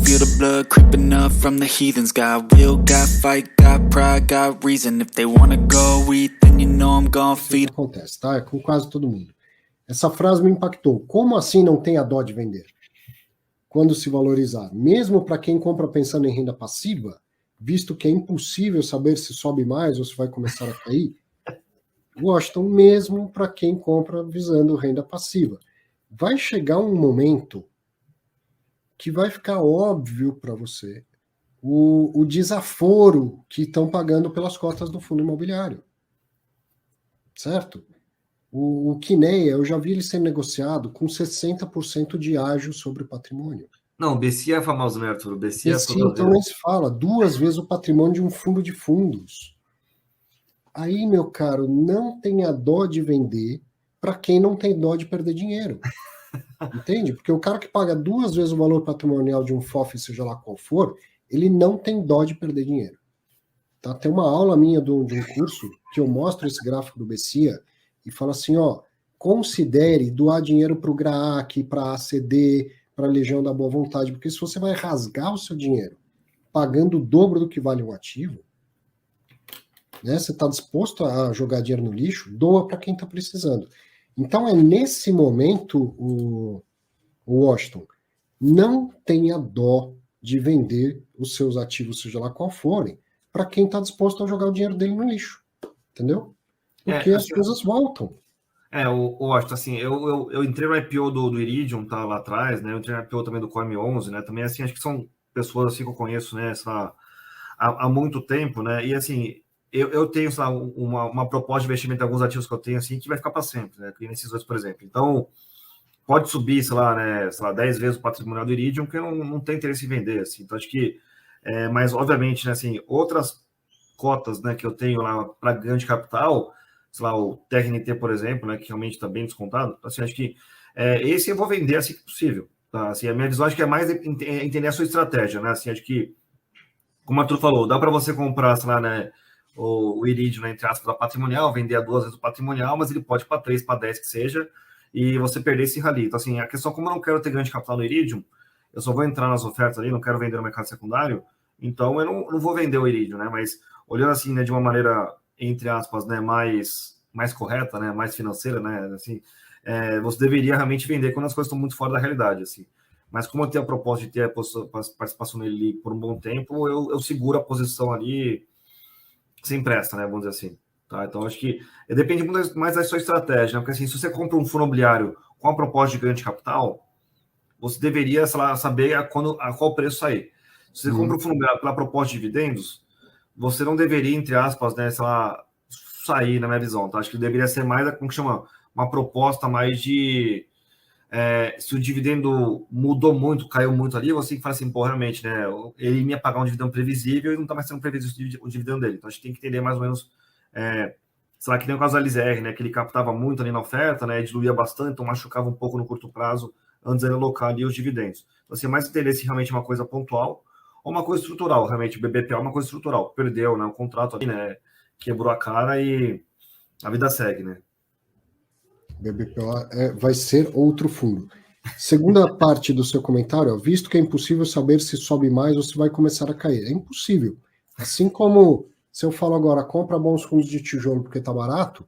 feel the blood creeping up from the heathens. Got will, got fight, got pride, got reason. If they wanna go eat, then you know I'm gonna feed. Acontece, tá? É com quase todo mundo. Essa frase me impactou. Como assim não tem a dó de vender? Quando se valorizar, mesmo para quem compra pensando em renda passiva, visto que é impossível saber se sobe mais ou se vai começar a cair, Washington, mesmo para quem compra visando renda passiva. Vai chegar um momento que vai ficar óbvio para você o desaforo que estão pagando pelas cotas do fundo imobiliário. Certo? O Kinea, eu já vi ele sendo negociado com 60% de ágio sobre o patrimônio. Não, o BC é famoso, né, Arthur? O BC é então nem se fala, 2 vezes o patrimônio de um fundo de fundos. Aí, meu caro, não tenha dó de vender para quem não tem dó de perder dinheiro. Entende? Porque o cara que paga 2 vezes o valor patrimonial de um FOF, seja lá qual for, ele não tem dó de perder dinheiro. Tá? Tem uma aula minha de um curso que eu mostro esse gráfico do BCIA e falo assim, ó, considere doar dinheiro para o GRAAC, para a ACD, para a Legião da Boa Vontade, porque se você vai rasgar o seu dinheiro pagando o dobro do que vale um ativo, né, você está disposto a jogar dinheiro no lixo, doa para quem está precisando. Então é nesse momento, o Washington, não tenha dó de vender os seus ativos, seja lá qual forem, para quem está disposto a jogar o dinheiro dele no lixo. Entendeu? Porque as coisas voltam. O Washington, assim, eu entrei no IPO do Iridium, tá, lá atrás, né? Eu entrei no IPO também do Corme 11, né? Também, assim, acho que são pessoas assim que eu conheço, né? Há muito tempo, né? E, assim, eu tenho, sei lá, uma proposta de investimento em alguns ativos que eu tenho, assim, que vai ficar para sempre, né? Que nesses dois, por exemplo. Então, pode subir, sei lá, 10 vezes o patrimonial do Iridium, que eu não tenho interesse em vender, assim. Então, acho que, mas, obviamente, né, assim, outras cotas, né, que eu tenho lá para ganho de capital, sei lá, o TRNT, por exemplo, né, que realmente está bem descontado, assim, acho que esse eu vou vender assim que possível, tá? Assim, a minha visão acho que é mais entender a sua estratégia, né, assim, acho que, como o Arthur falou, dá para você comprar, sei lá, né, o Iridium, né, entre aspas, a patrimonial, vender a 2 vezes o patrimonial, mas ele pode ir para 3, para 10 que seja, e você perder esse rally. Então, assim, a questão, como eu não quero ter ganho de capital no Iridium, eu só vou entrar nas ofertas ali, não quero vender no mercado secundário, então eu não vou vender o Iridium, né, mas olhando assim, né, de uma maneira, entre aspas, né, mais correta, né, mais financeira, né, assim, você deveria realmente vender quando as coisas estão muito fora da realidade, assim. Mas como eu tenho a proposta de ter a participação nele por um bom tempo, eu seguro a posição ali sem pressa, né, vamos dizer assim. Tá? Então, acho que depende muito mais da sua estratégia, né? Porque assim, se você compra um fundo imobiliário com a proposta de ganho de capital, você deveria, sei lá, saber a qual preço sair. Se você compra um fundo imobiliário pela proposta de dividendos, você não deveria, entre aspas, né, sei lá, sair, na minha visão, tá? Acho que deveria ser mais, como que chama, uma proposta mais de se o dividendo mudou muito, caiu muito ali, você tem que falar assim, pô, realmente, né, ele ia pagar um dividendo previsível e não está mais sendo previsível o dividendo dele. Então, a gente tem que entender mais ou menos, sei lá, que nem o caso da LZR, né, que ele captava muito ali na oferta, né, diluía bastante, então machucava um pouco no curto prazo, antes de alocar ali os dividendos. Então, assim, mais interesse realmente uma coisa pontual ou uma coisa estrutural, realmente, o BBPA é uma coisa estrutural, perdeu, né, o contrato ali, né, quebrou a cara e a vida segue, né. BBPA vai ser outro fundo. Segunda parte do seu comentário, ó, visto que é impossível saber se sobe mais ou se vai começar a cair. É impossível. Assim como se eu falo agora, compra bons fundos de tijolo porque tá barato,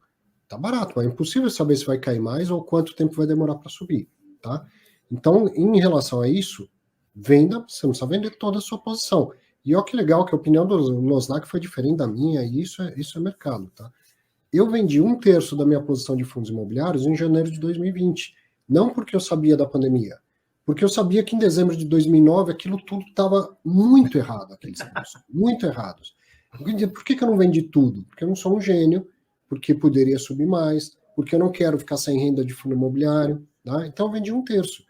mas é impossível saber se vai cair mais ou quanto tempo vai demorar para subir, tá? Então, em relação a isso, venda, você não precisa vender toda a sua posição. E olha que legal que a opinião do Losnak foi diferente da minha, e isso é mercado, tá? Eu vendi 1/3 da minha posição de fundos imobiliários em janeiro de 2020. Não porque eu sabia da pandemia, porque eu sabia que em dezembro de 2009 aquilo tudo estava muito errado, aqueles fundos, muito errados. Por que eu não vendi tudo? Porque eu não sou um gênio, porque poderia subir mais, porque eu não quero ficar sem renda de fundo imobiliário. Tá? Então eu vendi 1/3.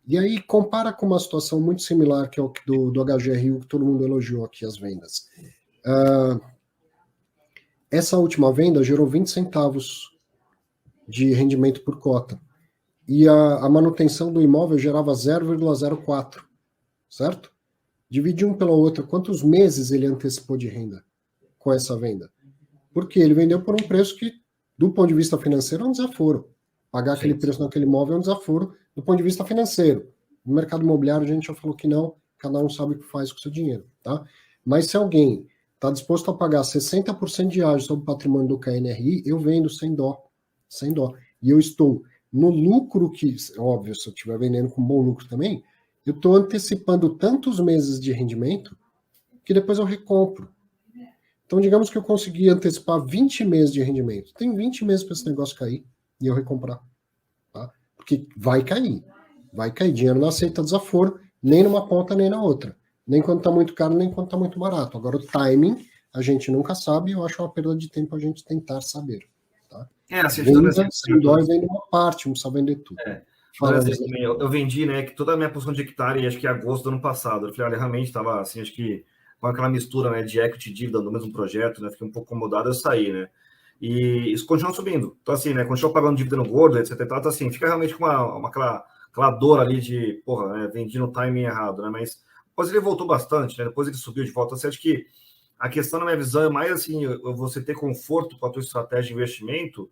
E aí compara com uma situação muito similar que é o do HGRU, que todo mundo elogiou aqui as vendas. Essa última venda gerou 20 centavos de rendimento por cota. E a manutenção do imóvel gerava 0,04, certo? Divide um pela outra. Quantos meses ele antecipou de renda com essa venda? Porque ele vendeu por um preço que, do ponto de vista financeiro, é um desaforo. Pagar aquele preço naquele imóvel é um desaforo do ponto de vista financeiro. No mercado imobiliário, a gente já falou que não, cada um sabe o que faz com o seu dinheiro, tá? Mas se alguém está disposto a pagar 60% de ágio sobre o patrimônio do KNRI, eu vendo sem dó, sem dó. E eu estou no lucro que, óbvio, se eu estiver vendendo com bom lucro também, eu estou antecipando tantos meses de rendimento que depois eu recompro. Então, digamos que eu consegui antecipar 20 meses de rendimento. Tem 20 meses para esse negócio cair e eu recomprar. Tá? Porque vai cair. Vai cair. Dinheiro não aceita desaforo, nem numa ponta, nem na outra. Nem quando está muito caro, nem quando está muito barato. Agora, o timing, a gente nunca sabe, e eu acho uma perda de tempo a gente tentar saber. Tá? Assim, venda sem dó e vende uma parte, não precisa vender tudo. Fala, eu vendi, né, que toda a minha posição de hectare, acho que em agosto do ano passado. Eu falei, olha, realmente estava assim, acho que com aquela mistura, né, de equity e dívida no mesmo projeto, né, fiquei um pouco incomodado, eu saí, né. E isso continua subindo. Então, assim, né, continua pagando dívida no gordo, etc. Então, assim, fica realmente com aquela dor ali de, porra, né, vendi no timing errado, né, mas depois ele voltou bastante, né, depois ele subiu de volta. Você acha que a questão, na minha visão, é mais, assim, você ter conforto com a tua estratégia de investimento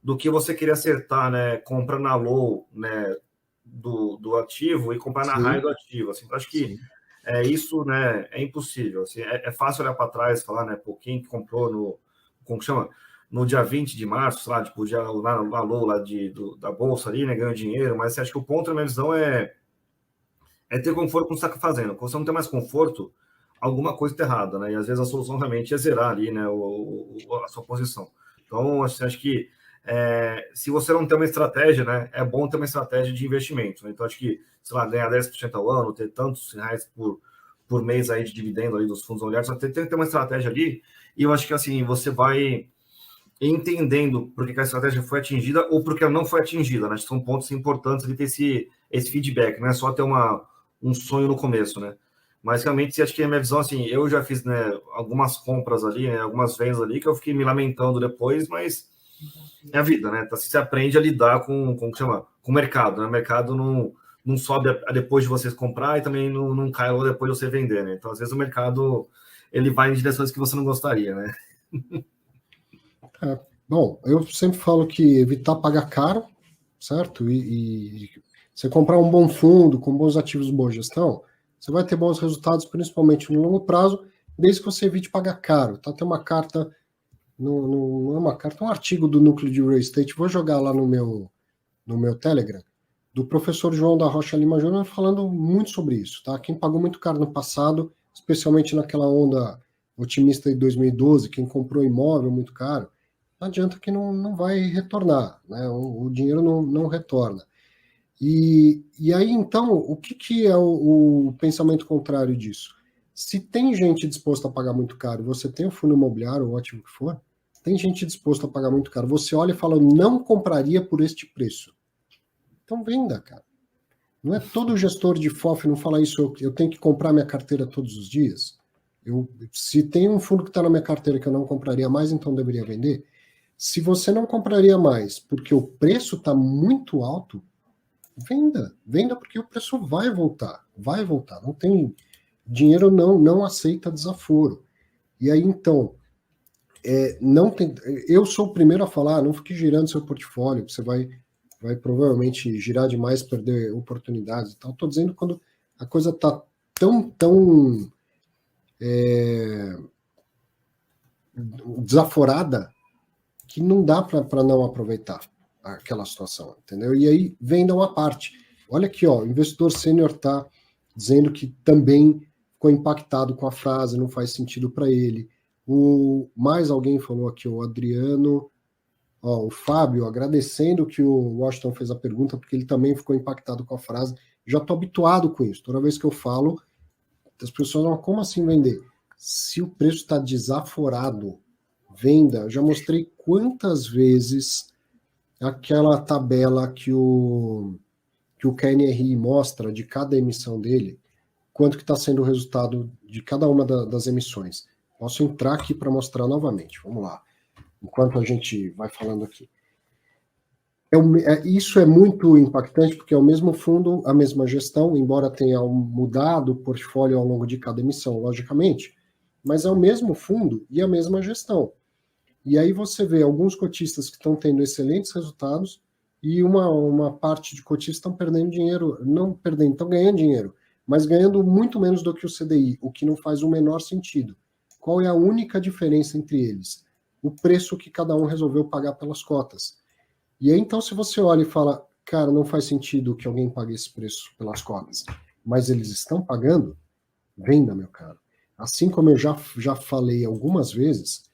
do que você querer acertar, né, comprando na low, né, do ativo e comprar na high do ativo. Assim, eu acho que isso, né, é impossível. Assim, é fácil olhar para trás e falar, né, por quem comprou como chama? No dia 20 de março, lá, tipo, na low lá da bolsa ali, né, ganhou dinheiro, mas você acha que o ponto, na minha visão, é ter conforto com o que você está fazendo. Quando você não tem mais conforto, alguma coisa está errada, né? E às vezes a solução realmente é zerar ali, né, a sua posição. Então, assim, acho que se você não tem uma estratégia, né, é bom ter uma estratégia de investimento. Né? Então, acho que, sei lá, ganhar 10% ao ano, ter tantos reais por mês aí de dividendo ali dos fundos imobiliários, só tem que ter uma estratégia ali. E eu acho que, assim, você vai entendendo por que a estratégia foi atingida ou por que ela não foi atingida. Né? São pontos importantes de ter esse feedback, não é só ter um sonho no começo, né? Mas realmente, acho que a minha visão, assim, eu já fiz, né, algumas compras ali, né, algumas vendas ali, que eu fiquei me lamentando depois, mas é a vida, né? Então, assim, você aprende a lidar com o mercado, né? O mercado não sobe depois de você comprar e também não cai logo depois de você vender, né? Então, às vezes, o mercado ele vai em direções que você não gostaria, né? Bom, eu sempre falo que evitar pagar caro, certo? E você comprar um bom fundo com bons ativos de boa gestão, você vai ter bons resultados, principalmente no longo prazo, desde que você evite pagar caro. Tá? Tem uma carta, não é uma carta, é um artigo do Núcleo de Real Estate, vou jogar lá no meu Telegram, do professor João da Rocha Lima Júnior, falando muito sobre isso. Tá? Quem pagou muito caro no passado, especialmente naquela onda otimista de 2012, quem comprou imóvel muito caro, não adianta que não vai retornar, né? O dinheiro não retorna. E aí, então, o que é o pensamento contrário disso? Se tem gente disposta a pagar muito caro, você tem o fundo imobiliário, ou o ativo que for, tem gente disposta a pagar muito caro, você olha e fala, não compraria por este preço. Então venda, cara. Não é todo gestor de FOF não fala isso, eu tenho que comprar minha carteira todos os dias. Se tem um fundo que está na minha carteira que eu não compraria mais, então deveria vender. Se você não compraria mais porque o preço está muito alto, venda porque o preço vai voltar, não tem, dinheiro não aceita desaforo. E aí, então, eu sou o primeiro a falar, não fique girando seu portfólio, você vai provavelmente girar demais, perder oportunidades e tal. Estou dizendo quando a coisa está tão desaforada que não dá para não aproveitar aquela situação, entendeu? E aí venda uma parte. Olha aqui, ó, o investidor sênior está dizendo que também ficou impactado com a frase, não faz sentido para ele. Mais alguém falou aqui, o Adriano, ó, o Fábio, agradecendo que o Washington fez a pergunta, porque ele também ficou impactado com a frase. Já estou habituado com isso. Toda vez que eu falo, as pessoas falam, como assim vender? Se o preço está desaforado, venda. Eu já mostrei quantas vezes aquela tabela que o KNRI mostra de cada emissão dele, quanto que está sendo o resultado de cada uma das emissões. Posso entrar aqui para mostrar novamente. Vamos lá. Enquanto a gente vai falando aqui. Isso é muito impactante, porque é o mesmo fundo, a mesma gestão, embora tenha mudado o portfólio ao longo de cada emissão, logicamente, mas é o mesmo fundo e a mesma gestão. E aí você vê alguns cotistas que estão tendo excelentes resultados e uma parte de cotistas estão perdendo dinheiro, não perdendo, estão ganhando dinheiro, mas ganhando muito menos do que o CDI, o que não faz o menor sentido. Qual é a única diferença entre eles? O preço que cada um resolveu pagar pelas cotas. E aí, então, se você olha e fala, cara, não faz sentido que alguém pague esse preço pelas cotas, mas eles estão pagando, venda, meu caro. Assim como eu já falei algumas vezes,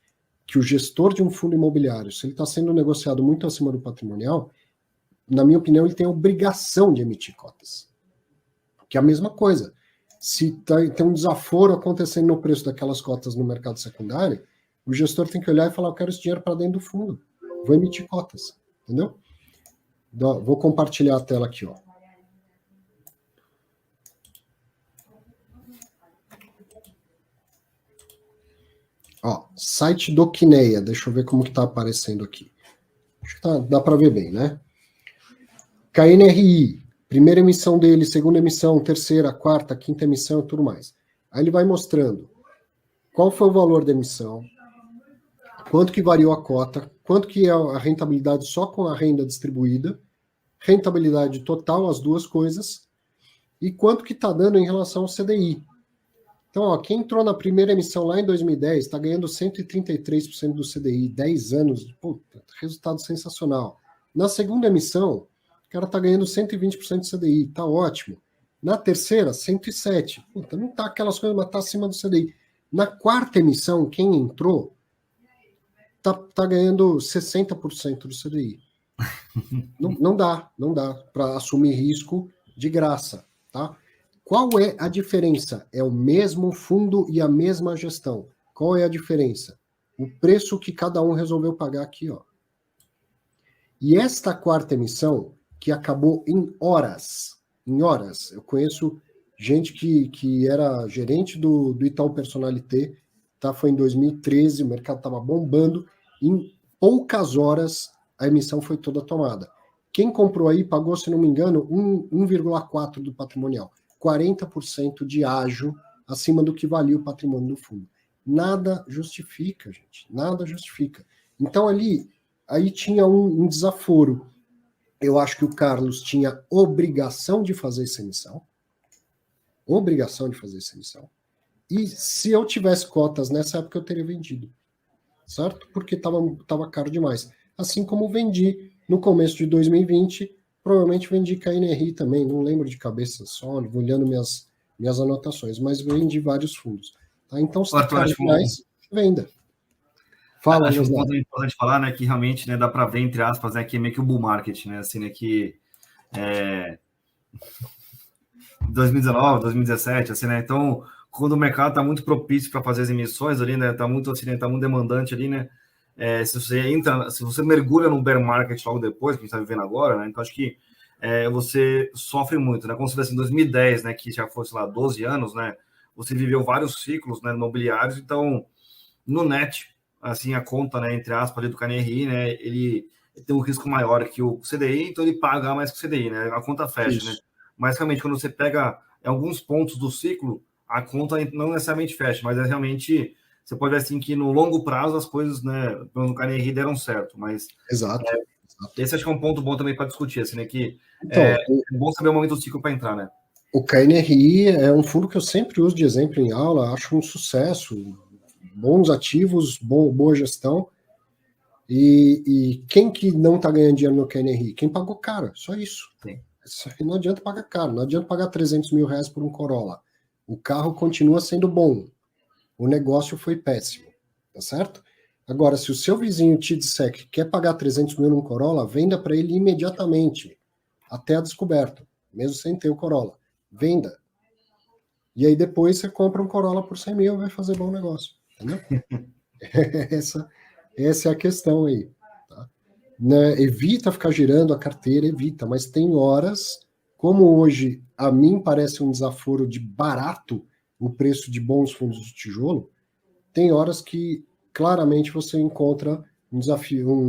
que o gestor de um fundo imobiliário, se ele está sendo negociado muito acima do patrimonial, na minha opinião, ele tem a obrigação de emitir cotas. Que é a mesma coisa. Se tem um desaforo acontecendo no preço daquelas cotas no mercado secundário, o gestor tem que olhar e falar, eu quero esse dinheiro para dentro do fundo. Vou emitir cotas. Entendeu? Vou compartilhar a tela aqui, ó. Ó, site do Quineia, deixa eu ver como que tá aparecendo aqui. Acho que dá para ver bem, né? KNRI, primeira emissão dele, segunda emissão, terceira, quarta, quinta emissão e tudo mais. Aí ele vai mostrando qual foi o valor da emissão, quanto que variou a cota, quanto que é a rentabilidade só com a renda distribuída, rentabilidade total, as duas coisas, e quanto que está dando em relação ao CDI. Então, ó, quem entrou na primeira emissão lá em 2010 está ganhando 133% do CDI, 10 anos, puta, resultado sensacional. Na segunda emissão, o cara está ganhando 120% do CDI, tá ótimo. Na terceira, 107%. Puta, não tá aquelas coisas, mas tá acima do CDI. Na quarta emissão, quem entrou tá ganhando 60% do CDI. Não dá para assumir risco de graça, tá? Qual é a diferença? É o mesmo fundo e a mesma gestão. Qual é a diferença? O preço que cada um resolveu pagar aqui, ó. E esta quarta emissão, que acabou em horas, eu conheço gente que era gerente do Itaú Personalité, tá? Foi em 2013, o mercado estava bombando, em poucas horas a emissão foi toda tomada. Quem comprou aí pagou, se não me engano, 1,4% do patrimonial. 40% de ágio acima do que valia o patrimônio do fundo. Nada justifica, gente. Nada justifica. Então, aí tinha um desaforo. Eu acho que o Carlos tinha obrigação de fazer essa emissão. Obrigação de fazer essa emissão. E se eu tivesse cotas nessa época, eu teria vendido. Certo? Porque estava caro demais. Assim como vendi no começo de 2020, provavelmente vendi KNRI também, não lembro de cabeça, só olhando minhas anotações, mas vendi vários fundos. Tá? Então, se está caro demais, venda. Fala, acho um ponto importante falar, né, que realmente, né, dá para ver, entre aspas, né, que é meio que o bull market, né, assim, né, que 2019, 2017, assim, né, então, quando o mercado está muito propício para fazer as emissões ali, né, está muito, assim, né, tá muito demandante ali, né, se você mergulha no bear market logo depois, que a gente está vivendo agora, né, então acho que você sofre muito, né, como se fosse em 2010, né, que já fosse lá 12 anos, né, você viveu vários ciclos, né, imobiliários, então, no net, assim, a conta, né, entre aspas, ali do KNRI, né, ele tem um risco maior que o CDI, então ele paga mais que o CDI, né, a conta fecha, Isso. né, mas realmente quando você pega alguns pontos do ciclo, a conta não necessariamente fecha, mas realmente você pode ver assim que no longo prazo as coisas, né, no KNRI deram certo, mas Exato. esse acho que é um ponto bom também para discutir, assim, né, que então, é bom saber o momento do ciclo para entrar, né. O KNRI é um fundo que eu sempre uso de exemplo em aula, acho um sucesso, bons ativos, boa gestão, e quem que não está ganhando dinheiro no KNRI? Quem pagou caro, só isso. Sim. Não adianta pagar caro, não adianta pagar 300 mil reais por um Corolla. O carro continua sendo bom, o negócio foi péssimo, tá certo? Agora, se o seu vizinho te disser que quer pagar 300 mil num Corolla, venda para ele imediatamente, até a descoberta, mesmo sem ter o Corolla. Venda. E aí depois você compra um Corolla por 100 mil e vai fazer bom negócio, entendeu? Essa é a questão aí. Tá? Né? Evita ficar girando a carteira, evita, mas tem horas, como hoje a mim parece um desaforo de barato o preço de bons fundos de tijolo, tem horas que claramente você encontra um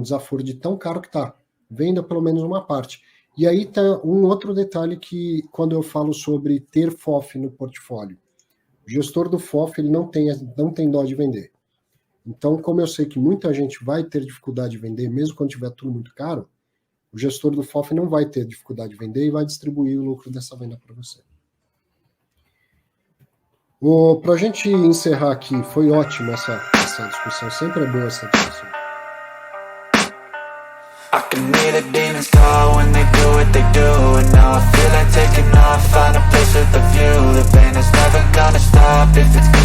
desaforo de tão caro que tá. Venda pelo menos uma parte. E aí tá um outro detalhe que, quando eu falo sobre ter FOF no portfólio, o gestor do FOF ele não tem dó de vender. Então, como eu sei que muita gente vai ter dificuldade de vender, mesmo quando tiver tudo muito caro, o gestor do FOF não vai ter dificuldade de vender e vai distribuir o lucro dessa venda para você. Pra gente encerrar aqui, foi ótimo essa discussão, sempre é boa essa discussão. I can hear the demons call when they do what they do. And now I feel like taking off, find a place with a view. The pain is never gonna stop if it's